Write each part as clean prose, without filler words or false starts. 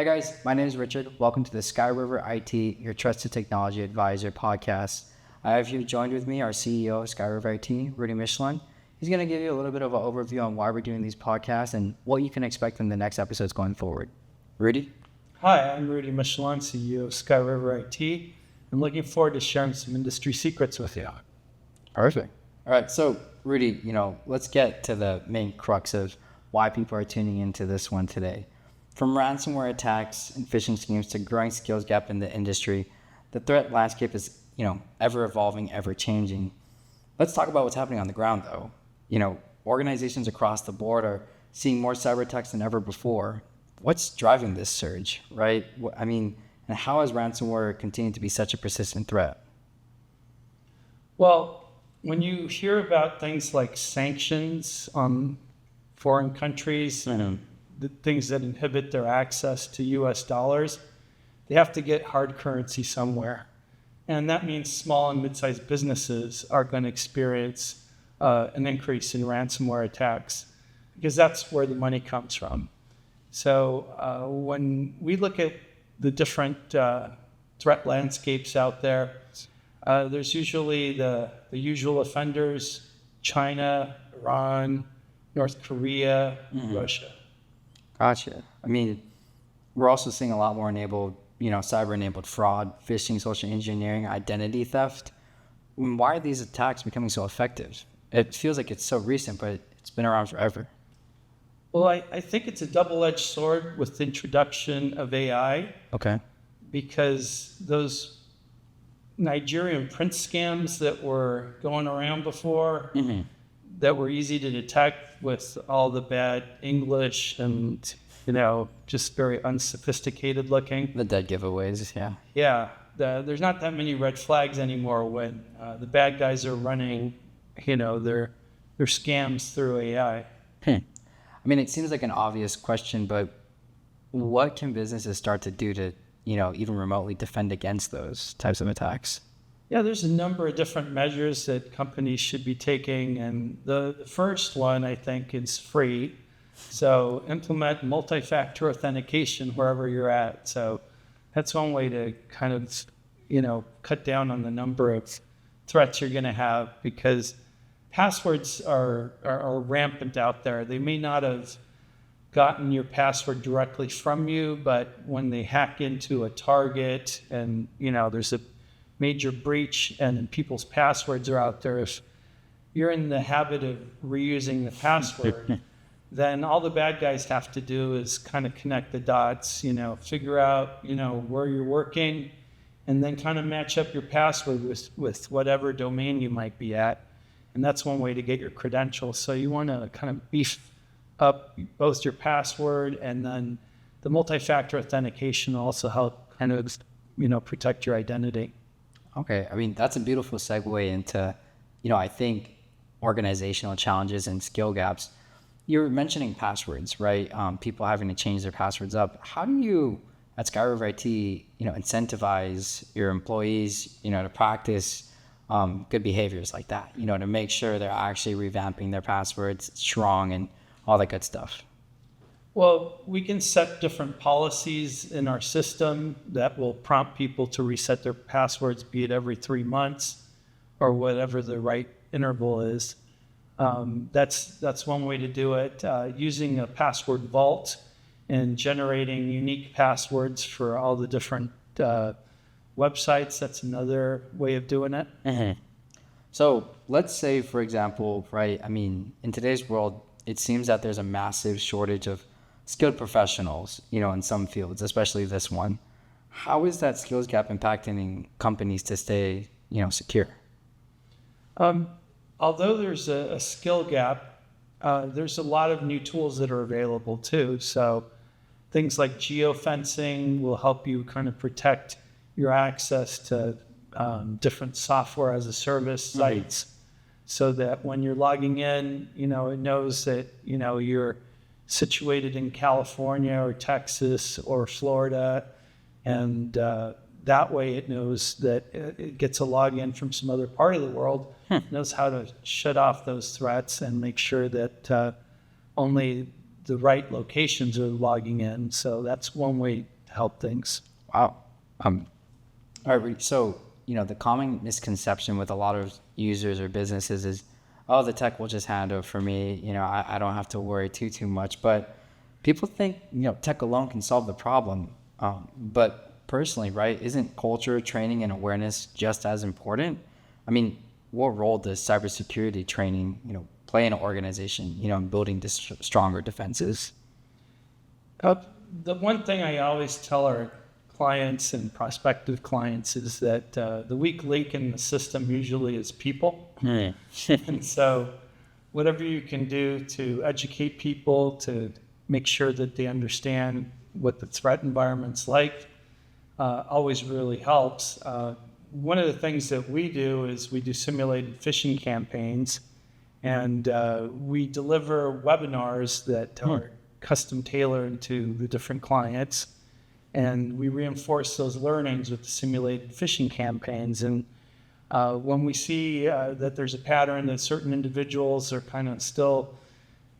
Hi guys, my name is Richard. Welcome to the Skyriver IT, your trusted technology advisor podcast. I have here joined with me our CEO of Skyriver IT, Rudy Michelin. He's going to give you a little bit of an overview on why we're doing these podcasts and what you can expect in the next episodes going forward. Rudy? Hi, I'm Rudy Michelin, CEO of Skyriver IT. I'm looking forward to sharing some industry secrets with you. Perfect. All right, so Rudy, let's get to the main crux of why people are tuning into this one today. From ransomware attacks and phishing schemes to growing skills gap in the industry, the threat landscape is, ever evolving, ever changing. Let's talk about what's happening on the ground, though. Organizations across the board are seeing more cyber attacks than ever before. What's driving this surge, right? And how has ransomware continued to be such a persistent threat? Well, when you hear about things like sanctions on foreign countries, the things that inhibit their access to US dollars, they have to get hard currency somewhere. And that means small and mid-sized businesses are going to experience an increase in ransomware attacks because that's where the money comes from. So when we look at the different threat landscapes out there, there's usually the usual offenders: China, Iran, North Korea, Russia. Gotcha. We're also seeing a lot more cyber-enabled fraud, phishing, social engineering, identity theft. Why are these attacks becoming so effective? It feels like it's so recent, but it's been around forever. Well, I think it's a double-edged sword with the introduction of AI. Okay. Because those Nigerian prince scams that were going around before, that were easy to detect with all the bad English and, just very unsophisticated looking. The dead giveaways, yeah. Yeah. There's not that many red flags anymore when the bad guys are running, their scams through AI. It seems like an obvious question, but what can businesses start to do to, even remotely defend against those types of attacks? Yeah, there's a number of different measures that companies should be taking. And the first one, I think, is free. So implement multi-factor authentication wherever you're at. So that's one way to kind of, cut down on the number of threats you're going to have, because passwords are rampant out there. They may not have gotten your password directly from you, but when they hack into a target and, there's a major breach and people's passwords are out there, if you're in the habit of reusing the password, then all the bad guys have to do is kind of connect the dots, figure out, where you're working, and then kind of match up your password with whatever domain you might be at. And that's one way to get your credentials. So you want to kind of beef up both your password, and then the multi-factor authentication also help kind of, protect your identity. Okay. That's a beautiful segue into, I think organizational challenges and skill gaps. You were mentioning passwords, right? People having to change their passwords up. How do you, at Skyriver IT, incentivize your employees, to practice good behaviors like that, to make sure they're actually revamping their passwords strong and all that good stuff? Well, we can set different policies in our system that will prompt people to reset their passwords, be it every 3 months or whatever the right interval is. That's one way to do it. Using a password vault and generating unique passwords for all the different websites, that's another way of doing it. So let's say, for example, right, in today's world, it seems that there's a massive shortage of skilled professionals, in some fields, especially this one. How is that skills gap impacting companies to stay, secure? Although there's a skill gap, there's a lot of new tools that are available too. So things like geofencing will help you kind of protect your access to different software as a service sites, so that when you're logging in, it knows that, you're situated in California or Texas or Florida. And that way it knows that it gets a login from some other part of the world, knows how to shut off those threats and make sure that only the right locations are logging in. So that's one way to help things. Wow. All right. So, the common misconception with a lot of users or businesses is, oh, the tech will just handle it for me. I don't have to worry too much. But people think, tech alone can solve the problem. But personally, right, isn't culture, training, and awareness just as important? I mean, what role does cybersecurity training, play in an organization, in building stronger defenses? The one thing I always tell our clients and prospective clients is that the weak link in the system usually is people. And so whatever you can do to educate people, to make sure that they understand what the threat environment's like, always really helps. One of the things that we do is we do simulated phishing campaigns, and we deliver webinars that are custom tailored to the different clients, and we reinforce those learnings with the simulated phishing campaigns. And when we see that there's a pattern that certain individuals are kind of still,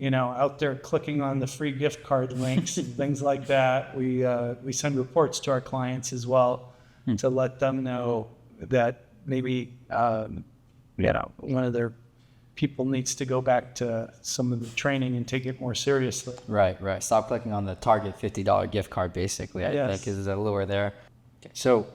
out there clicking on the free gift card links and things like that, we send reports to our clients as well to let them know that maybe one of their people needs to go back to some of the training and take it more seriously. Right. Stop clicking on the Target $50 gift card, basically. I think is a lure there. Okay. So,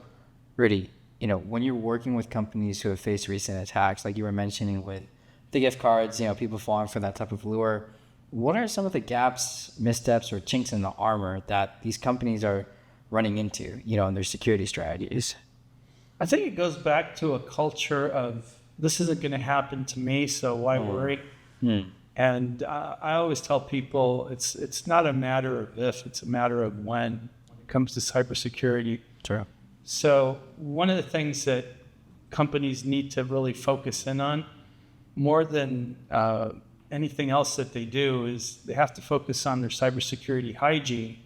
Rudy, when you're working with companies who have faced recent attacks, like you were mentioning with the gift cards, people falling for that type of lure, what are some of the gaps, missteps, or chinks in the armor that these companies are running into, in their security strategies? I think it goes back to a culture of, this isn't going to happen to me, so why worry? And I always tell people it's not a matter of if, it's a matter of when it comes to cybersecurity. True. So one of the things that companies need to really focus in on, more than anything else that they do, is they have to focus on their cybersecurity hygiene.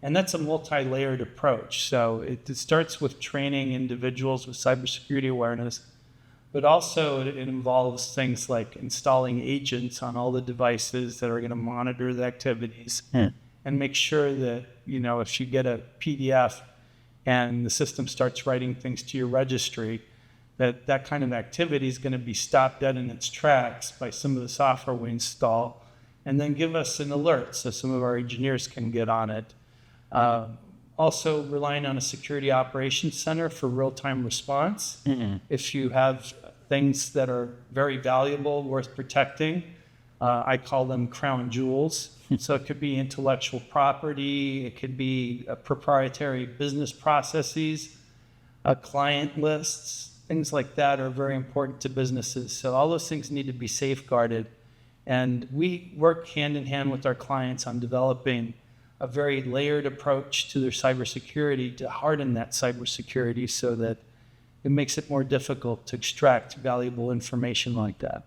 And that's a multi-layered approach. So it starts with training individuals with cybersecurity awareness, but also it involves things like installing agents on all the devices that are going to monitor the activities and make sure that, if you get a PDF and the system starts writing things to your registry, that kind of activity is going to be stopped dead in its tracks by some of the software we install, and then give us an alert so some of our engineers can get on it. Also relying on a security operations center for real-time response. If you have things that are very valuable, worth protecting, I call them crown jewels. So it could be intellectual property, it could be proprietary business processes, client lists, things like that are very important to businesses. So all those things need to be safeguarded. And we work hand in hand with our clients on developing a very layered approach to their cybersecurity to harden that cybersecurity so that it makes it more difficult to extract valuable information like that.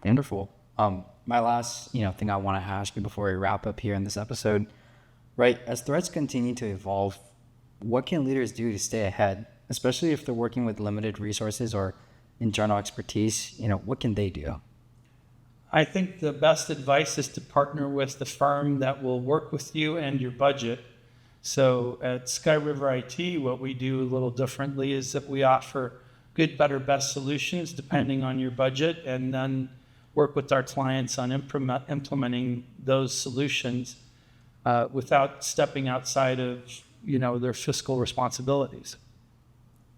Wonderful. My last, thing I want to ask you before we wrap up here in this episode, right? As threats continue to evolve, what can leaders do to stay ahead, especially if they're working with limited resources or internal expertise? What can they do? I think the best advice is to partner with the firm that will work with you and your budget. So at Skyriver IT, what we do a little differently is that we offer good, better, best solutions depending on your budget, and then work with our clients on implementing those solutions without stepping outside of their fiscal responsibilities.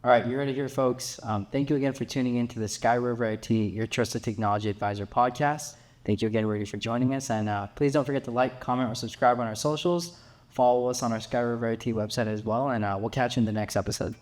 All right, you heard it here, folks. Thank you again for tuning in to the Skyriver IT, your trusted technology advisor podcast. Thank you again, Rudy, for joining us. And please don't forget to like, comment, or subscribe on our socials. Follow us on our Skyriver IT website as well. And we'll catch you in the next episode.